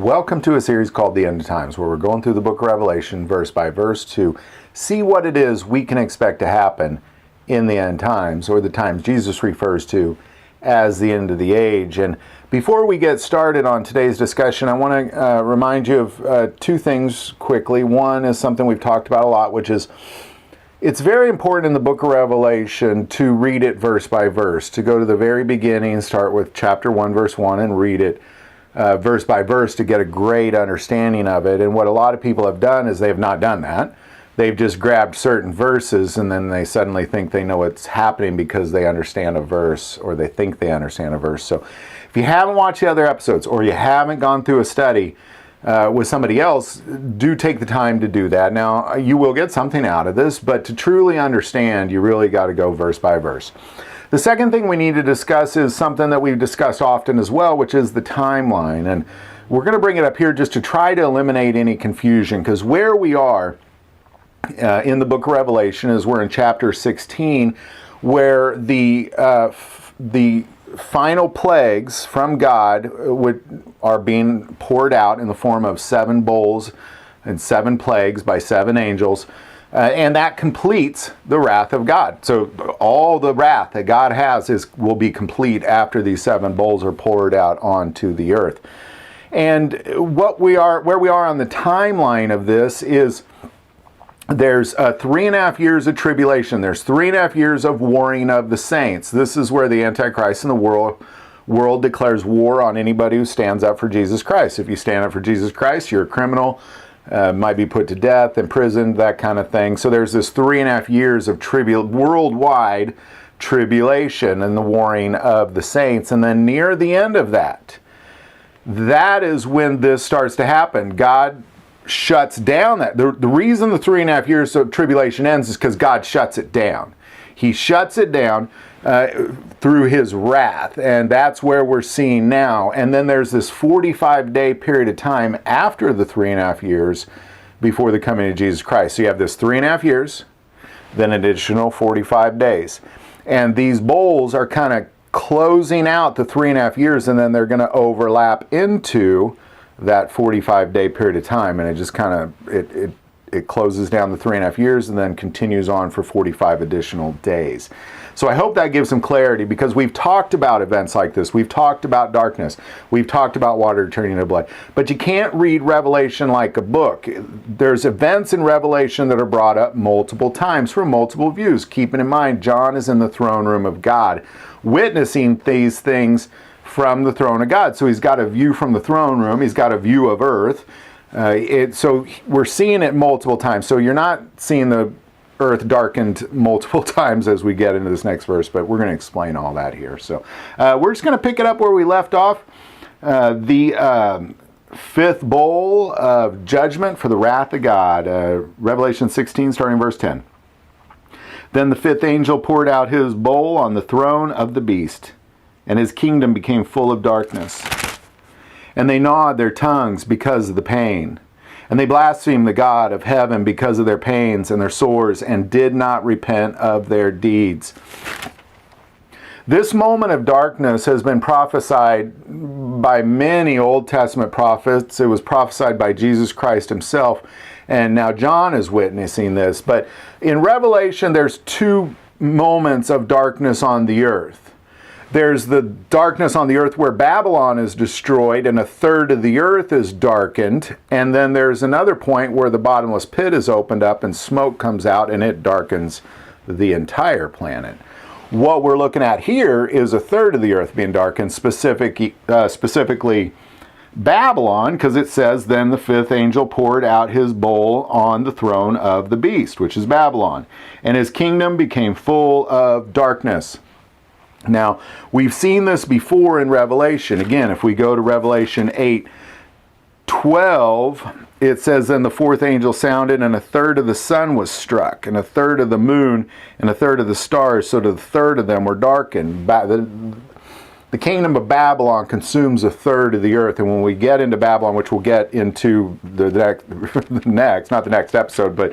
Welcome to a series called The End of Times, where we're going through the book of Revelation verse by verse to see what it is we can expect to happen in the end times, or the times Jesus refers to as the end of the age. And before we get started on today's discussion, I want to remind you of two things quickly. One is something we've talked about a lot, which is it's very important in the book of Revelation to read it verse by verse, to go to the very beginning, start with chapter 1, verse 1, and read it verse by verse to get a great understanding of it. And what a lot of people have done is they have not done that. They've just grabbed certain verses and then they suddenly think they know what's happening because they understand a verse, or they think they understand a verse. So if you haven't watched the other episodes, or you haven't gone through a study with somebody else, do take the time to do that. Now, you will get something out of this, but to truly understand, you really got to go verse by verse. The second thing we need to discuss is something that we've discussed often as well, which is the timeline. And we're going to bring it up here just to try to eliminate any confusion, because where we are in the book of Revelation is we're in chapter 16, where the final plagues from God are being poured out in the form of 7 bowls and 7 plagues by 7 angels. And that completes the wrath of God. So all the wrath that God has will be complete after these 7 bowls are poured out onto the earth. And where we are on the timeline of this is there's 3.5 years of tribulation. There's 3.5 years of warring of the saints. This is where the Antichrist in the world declares war on anybody who stands up for Jesus Christ. If you stand up for Jesus Christ, you're a criminal. Might be put to death, imprisoned, that kind of thing. So there's this 3.5 years of worldwide tribulation and the warring of the saints. And then near the end of that is when this starts to happen. God shuts down that. The reason the 3.5 years of tribulation ends is because God shuts it down. He shuts it down through his wrath, and that's where we're seeing now. And then there's this 45-day period of time after the 3.5 years before the coming of Jesus Christ. So you have this 3.5 years, then an additional 45 days. And these bowls are kind of closing out the 3.5 years, and then they're going to overlap into that 45-day period of time. And it just kind of, it closes down the 3.5 years and then continues on for 45 additional days. So I hope that gives some clarity, because we've talked about events like this. We've talked about darkness. We've talked about water turning to blood. But you can't read Revelation like a book. There's events in Revelation that are brought up multiple times from multiple views. Keeping in mind, John is in the throne room of God, witnessing these things from the throne of God. So he's got a view from the throne room. He's got a view of earth. So we're seeing it multiple times. So you're not seeing the earth darkened multiple times as we get into this next verse, but we're going to explain all that here. So we're just going to pick it up where we left off. The 5th bowl of judgment for the wrath of God. Revelation 16, starting verse 10. Then the 5th angel poured out his bowl on the throne of the beast, and his kingdom became full of darkness. And they gnawed their tongues because of the pain. And they blasphemed the God of heaven because of their pains and their sores, and did not repent of their deeds. This moment of darkness has been prophesied by many Old Testament prophets. It was prophesied by Jesus Christ himself. And now John is witnessing this. But in Revelation, there's 2 moments of darkness on the earth. There's the darkness on the earth where Babylon is destroyed and 1/3 of the earth is darkened. And then there's another point where the bottomless pit is opened up and smoke comes out and it darkens the entire planet. What we're looking at here is 1/3 of the earth being darkened, specifically Babylon, because it says, then the 5th angel poured out his bowl on the throne of the beast, which is Babylon, and his kingdom became full of darkness. Now, we've seen this before in Revelation. Again, if we go to Revelation 8:12, it says, then the 4th angel sounded, and 1/3 of the sun was struck, and 1/3 of the moon, and 1/3 of the stars, so that 1/3 of them were darkened. The kingdom of Babylon consumes 1/3 of the earth, and when we get into Babylon, which we'll get into not the next episode, but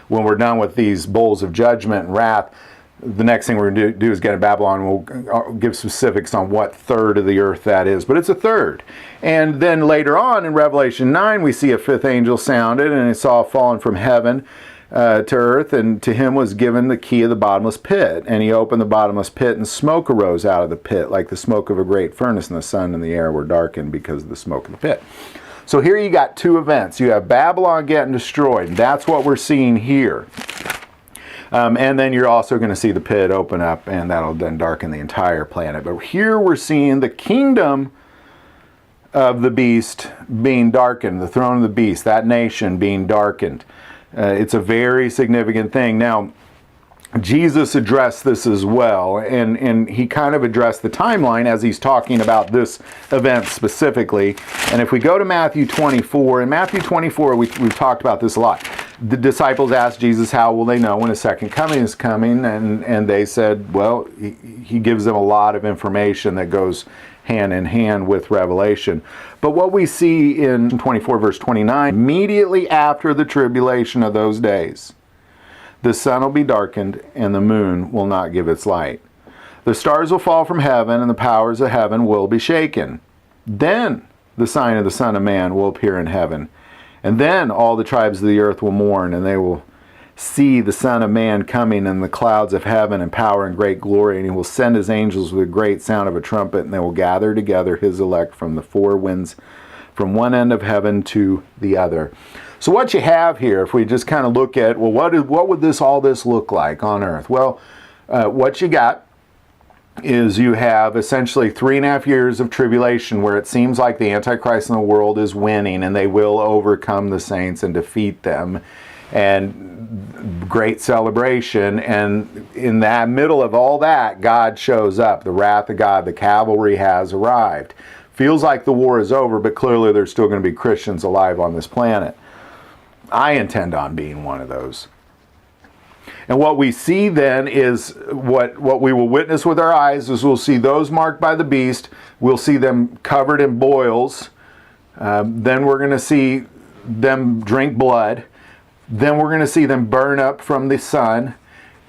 when we're done with these bowls of judgment and wrath, The next thing we're going to do is get in Babylon. We'll give specifics on what third of the earth that is, but it's a third. And then later on in Revelation 9, we see a fifth angel sounded, and it saw fallen from heaven to earth, and to him was given the key of the bottomless pit. And he opened the bottomless pit, and smoke arose out of the pit, like the smoke of a great furnace, and the sun and the air were darkened because of the smoke of the pit. So here you got two events. You have Babylon getting destroyed. That's what we're seeing here. And then you're also going to see the pit open up, and that'll then darken the entire planet. But here we're seeing the kingdom of the beast being darkened, the throne of the beast, that nation being darkened. It's a very significant thing. Now, Jesus addressed this as well, and he kind of addressed the timeline as he's talking about this event specifically. And if we go to Matthew 24, in Matthew 24, we've talked about this a lot. The disciples asked Jesus, how will they know when a second coming is coming? And they said, well, he gives them a lot of information that goes hand in hand with Revelation. But what we see in 24 verse 29, immediately after the tribulation of those days, the sun will be darkened, and the moon will not give its light. The stars will fall from heaven, and the powers of heaven will be shaken. Then the sign of the Son of Man will appear in heaven. And then all the tribes of the earth will mourn, and they will see the Son of Man coming in the clouds of heaven in power and great glory. And he will send his angels with a great sound of a trumpet, and they will gather together his elect from the four winds, from one end of heaven to the other. So what you have here, if we just kind of look at, well, what would all this look like on earth? Well, what you got is you have essentially 3.5 years of tribulation where it seems like the Antichrist in the world is winning, and they will overcome the saints and defeat them. And great celebration. And in that middle of all that, God shows up. The wrath of God, the cavalry has arrived. Feels like the war is over, but clearly there's still going to be Christians alive on this planet. I intend on being one of those. And what we see then is what we will witness with our eyes is we'll see those marked by the beast. We'll see them covered in boils. Then we're going to see them drink blood. Then we're going to see them burn up from the sun.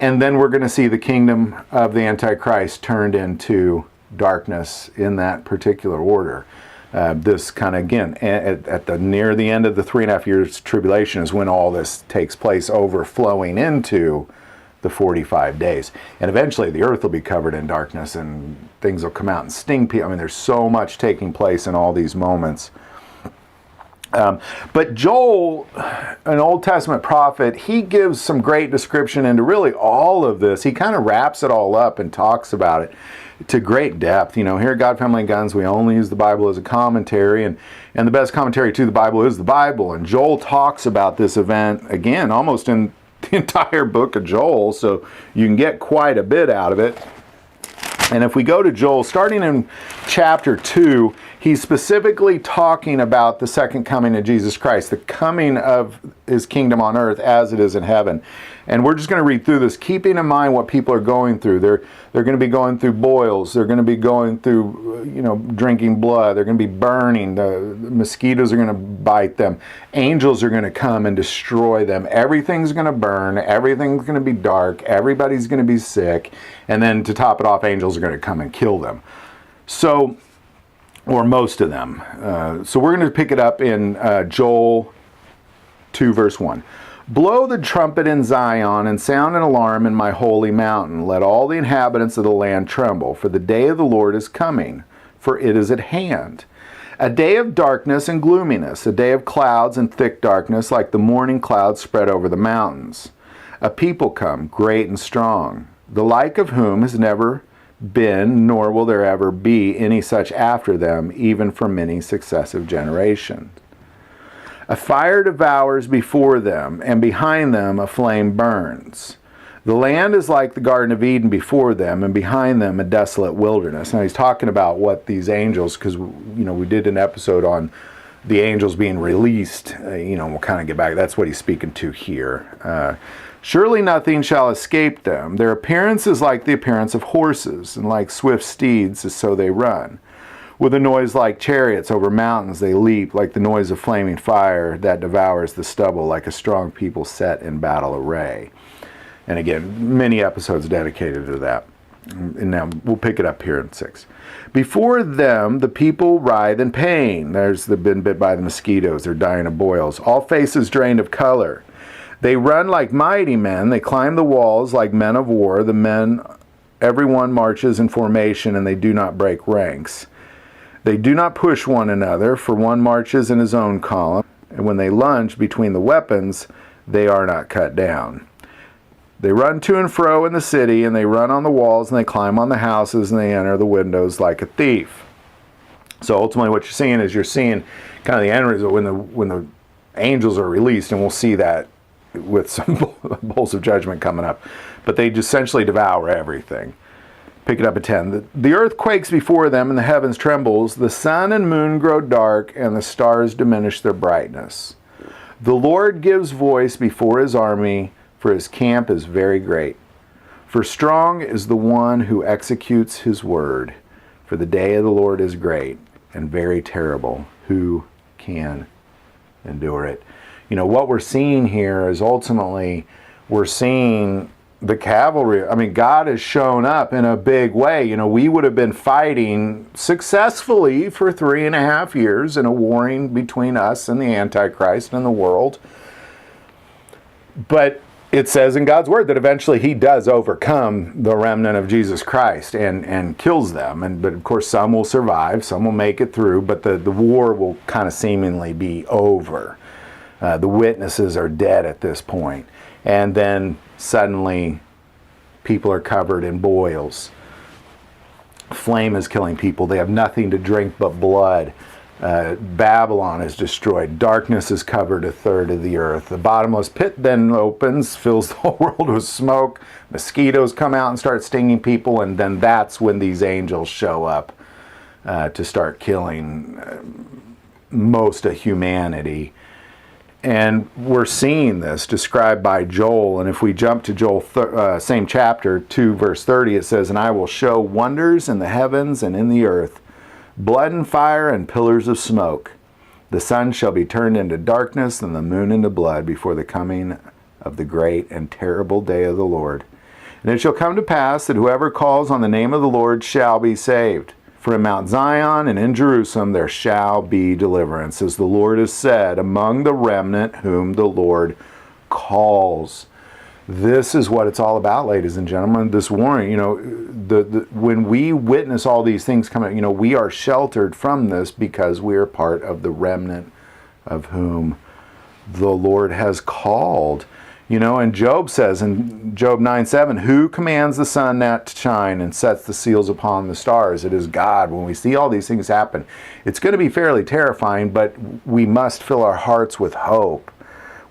And then we're going to see the kingdom of the Antichrist turned into darkness in that particular order. This kind of, again, at the near the end of the 3.5 years tribulation is when all this takes place, overflowing into the 45 days. And eventually the earth will be covered in darkness, and things will come out and sting people. I mean, there's so much taking place in all these moments. But Joel, an Old Testament prophet, he gives some great description into really all of this. He kind of wraps it all up and talks about it to great depth. You know, here at God, Family, and Guns, we only use the Bible as a commentary, and the best commentary to the Bible is the Bible. And Joel talks about this event, again, almost in the entire book of Joel, so you can get quite a bit out of it. And if we go to Joel, starting in chapter 2, he's specifically talking about the second coming of Jesus Christ, the coming of his kingdom on earth as it is in heaven. And we're just going to read through this, keeping in mind what people are going through. They're going to be going through boils. They're going to be going through, drinking blood. They're going to be burning. The mosquitoes are going to bite them. Angels are going to come and destroy them. Everything's going to burn. Everything's going to be dark. Everybody's going to be sick. And then to top it off, angels are going to come and kill them. So, or most of them. So we're going to pick it up in Joel 2 verse 1. Blow the trumpet in Zion and sound an alarm in my holy mountain. Let all the inhabitants of the land tremble, for the day of the Lord is coming, for it is at hand. A day of darkness and gloominess, a day of clouds and thick darkness, like the morning clouds spread over the mountains. A people come, great and strong, the like of whom has never been, nor will there ever be any such after them, even for many successive generations. A fire devours before them, and behind them a flame burns. The land is like the Garden of Eden before them, and behind them a desolate wilderness. Now he's talking about what these angels, because we did an episode on the angels being released. We'll kind of get back. That's what he's speaking to here. Surely nothing shall escape them. Their appearance is like the appearance of horses, and like swift steeds, so they run. With a noise like chariots over mountains they leap, like the noise of flaming fire that devours the stubble, like a strong people set in battle array. And again, many episodes dedicated to that. And now we'll pick it up here in 6. Before them, the people writhe in pain. They've been bit by the mosquitoes. They're dying of boils. All faces drained of color. They run like mighty men. They climb the walls like men of war. The men, everyone marches in formation, and they do not break ranks. They do not push one another, for one marches in his own column. And when they lunge between the weapons, they are not cut down. They run to and fro in the city, and they run on the walls, and they climb on the houses, and they enter the windows like a thief. So ultimately what you're seeing kind of the end result when the angels are released, and we'll see that with some bowls of judgment coming up. But they just essentially devour everything. Pick it up at 10. The earth quakes before them, and the heavens trembles. The sun and moon grow dark, and the stars diminish their brightness. The Lord gives voice before his army, for his camp is very great. For strong is the one who executes his word. For the day of the Lord is great and very terrible. Who can endure it? You know, what we're seeing here is ultimately we're seeing the cavalry. I mean, God has shown up in a big way. You know, we would have been fighting successfully for 3.5 years in a warring between us and the Antichrist and the world. But it says in God's word that eventually he does overcome the remnant of Jesus Christ and kills them. But of course, some will survive, some will make it through, but the war will kind of seemingly be over. The witnesses are dead at this point. And then suddenly people are covered in boils. Flame is killing people. They have nothing to drink but blood. Babylon is destroyed. Darkness has covered 1/3 of the earth. The bottomless pit then opens, fills the whole world with smoke. Mosquitoes come out and start stinging people, and then that's when these angels show up to start killing most of humanity. And we're seeing this described by Joel. And if we jump to Joel, same chapter, 2 verse 30, it says, "And I will show wonders in the heavens and in the earth, blood and fire and pillars of smoke. The sun shall be turned into darkness and the moon into blood before the coming of the great and terrible day of the Lord. And it shall come to pass that whoever calls on the name of the Lord shall be saved. For in Mount Zion and in Jerusalem there shall be deliverance, as the Lord has said, among the remnant whom the Lord calls." This is what it's all about, ladies and gentlemen. This warning, you know, when we witness all these things coming, you know, we are sheltered from this because we are part of the remnant of whom the Lord has called. You know, and Job says in Job 9:7, "Who commands the sun not to shine and sets the seals upon the stars?" It is God. When we see all these things happen, it's going to be fairly terrifying, but we must fill our hearts with hope.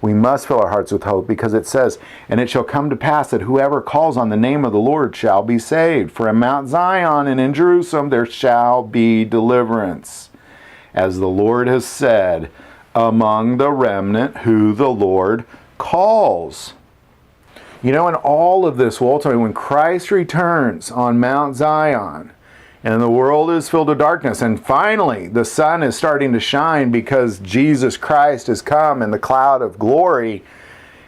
We must fill our hearts with hope because it says, "And it shall come to pass that whoever calls on the name of the Lord shall be saved. For in Mount Zion and in Jerusalem there shall be deliverance, as the Lord has said, among the remnant who the Lord calls." You know, and all of this will ultimately, when Christ returns on Mount Zion, and the world is filled with darkness, and finally the sun is starting to shine because Jesus Christ has come in the cloud of glory,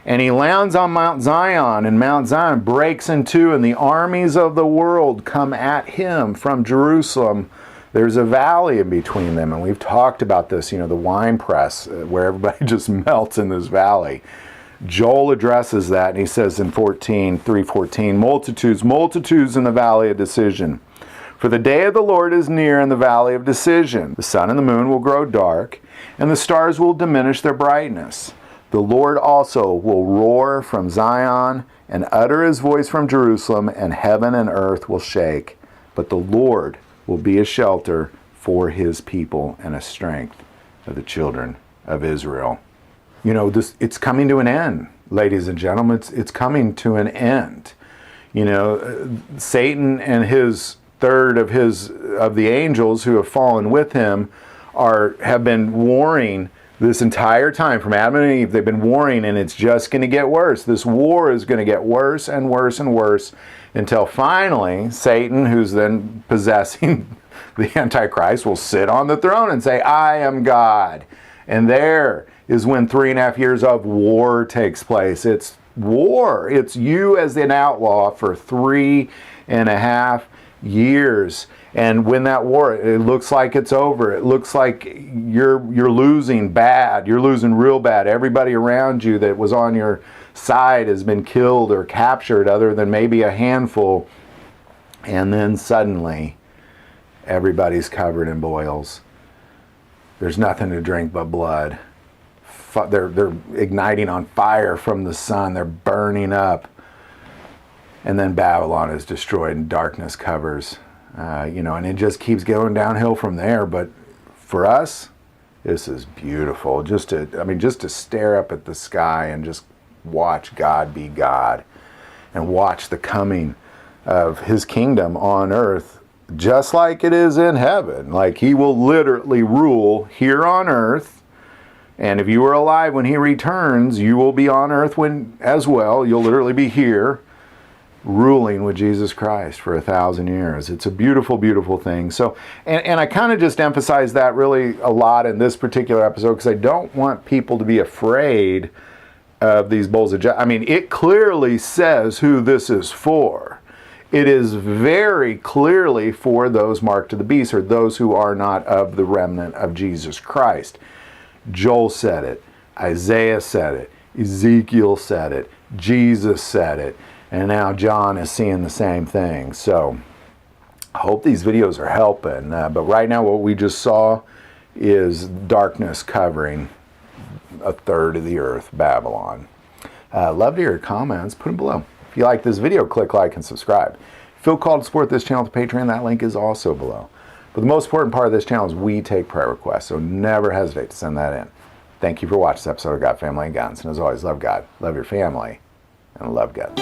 and he lands on Mount Zion, and Mount Zion breaks in two, and the armies of the world come at him from Jerusalem. There's a valley in between them, and we've talked about this, you know, the wine press, where everybody just melts in this valley. Joel addresses that, and he says in 3:14, multitudes, multitudes in the valley of decision. For the day of the Lord is near in the valley of decision. The sun and the moon will grow dark, and the stars will diminish their brightness. The Lord also will roar from Zion and utter his voice from Jerusalem, and heaven and earth will shake. But the Lord will be a shelter for his people and a strength of the children of Israel. You know, it's coming to an end, ladies and gentlemen. It's coming to an end. You know, Satan and his third of the angels who have fallen with him have been warring this entire time from Adam and Eve. They've been warring, and it's just going to get worse. This war is going to get worse and worse and worse until finally Satan, who's then possessing the Antichrist, will sit on the throne and say, "I am God." And there is when 3.5 years of war takes place. It's war. It's you as an outlaw for 3.5 years. And when that war, it looks like it's over. It looks like you're losing bad. You're losing real bad. Everybody around you that was on your side has been killed or captured, other than maybe a handful. And then suddenly, everybody's covered in boils. There's nothing to drink but blood. They're igniting on fire from the sun. They're burning up. And then Babylon is destroyed and darkness covers. And it just keeps going downhill from there. But for us, this is beautiful. Just to stare up at the sky and just watch God be God, and watch the coming of his kingdom on earth, just like it is in heaven. Like, he will literally rule here on earth. And if you were alive when he returns, you will be on earth as well. You'll literally be here, ruling with Jesus Christ for 1,000 years. It's a beautiful, beautiful thing. So, and I kind of just emphasize that really a lot in this particular episode, because I don't want people to be afraid of these bowls of judgment. I mean, it clearly says who this is for. It is very clearly for those marked of the beast, or those who are not of the remnant of Jesus Christ. Joel said it. Isaiah said it. Ezekiel said it. Jesus said it. And now John is seeing the same thing. So I hope these videos are helping. But right now what we just saw is darkness covering a third of the earth, Babylon. Love to hear your comments. Put them below. If you like this video, click like and subscribe. Feel called to support this channel to Patreon. That link is also below. But the most important part of this channel is we take prayer requests, so never hesitate to send that in. Thank you for watching this episode of God, Family, and Guns. And as always, love God, love your family, and love God.